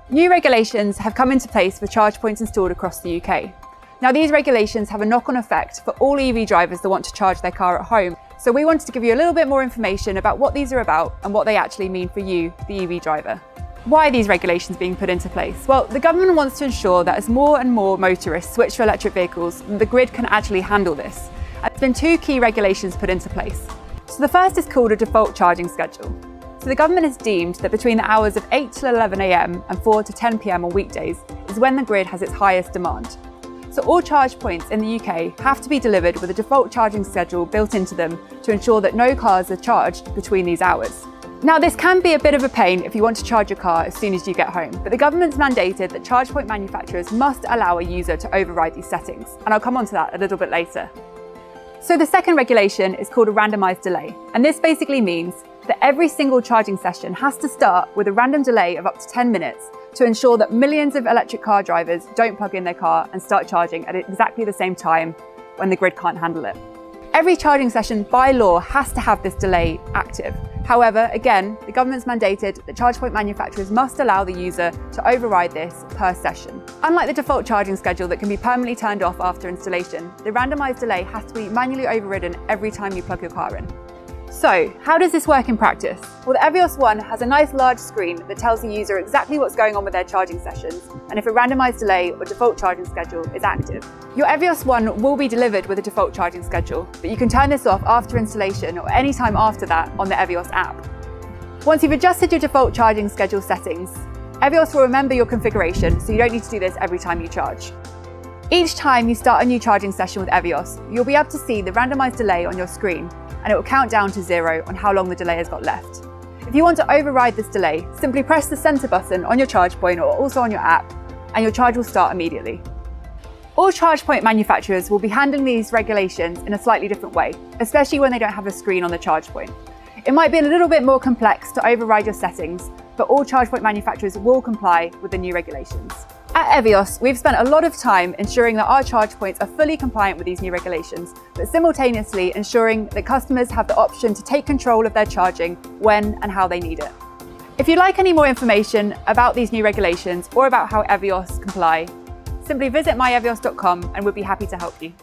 New regulations have come into place for charge points installed across the UK. Now, these regulations have a knock-on effect for all EV drivers that want to charge their car at home. So we wanted to give you a little bit more information about what these are about and what they actually mean for you, the EV driver. Why are these regulations being put into place? Well, the government wants to ensure that as more and more motorists switch to electric vehicles, the grid can actually handle this. And there's been two key regulations put into place. So the first is called a default charging schedule. So the government has deemed that between the hours of 8 till 11 a.m. and 4 to 10 p.m. on weekdays is when the grid has its highest demand. So all charge points in the UK have to be delivered with a default charging schedule built into them to ensure that no cars are charged between these hours. Now, this can be a bit of a pain if you want to charge your car as soon as you get home, but the government's mandated that charge point manufacturers must allow a user to override these settings, and I'll come on to that a little bit later. So the second regulation is called a randomised delay, and this basically means that every single charging session has to start with a random delay of up to 10 minutes to ensure that millions of electric car drivers don't plug in their car and start charging at exactly the same time when the grid can't handle it. Every charging session by law has to have this delay active. However, again, the government's mandated that charge point manufacturers must allow the user to override this per session. Unlike the default charging schedule that can be permanently turned off after installation, the randomised delay has to be manually overridden every time you plug your car in. So, how does this work in practice? Well, the Evios One has a nice large screen that tells the user exactly what's going on with their charging sessions and if a randomised delay or default charging schedule is active. Your Evios One will be delivered with a default charging schedule, but you can turn this off after installation or any time after that on the Evios app. Once you've adjusted your default charging schedule settings, Evios will remember your configuration, so you don't need to do this every time you charge. Each time you start a new charging session with Evios, you'll be able to see the randomised delay on your screen, and it will count down to 0 on how long the delay has got left. If you want to override this delay, simply press the center button on your charge point or also on your app, and your charge will start immediately. All charge point manufacturers will be handling these regulations in a slightly different way, especially when they don't have a screen on the charge point. It might be a little bit more complex to override your settings, but all charge point manufacturers will comply with the new regulations. At Evios, we've spent a lot of time ensuring that our charge points are fully compliant with these new regulations, but simultaneously ensuring that customers have the option to take control of their charging when and how they need it. If you'd like any more information about these new regulations or about how Evios comply, simply visit myevios.com and we'll be happy to help you.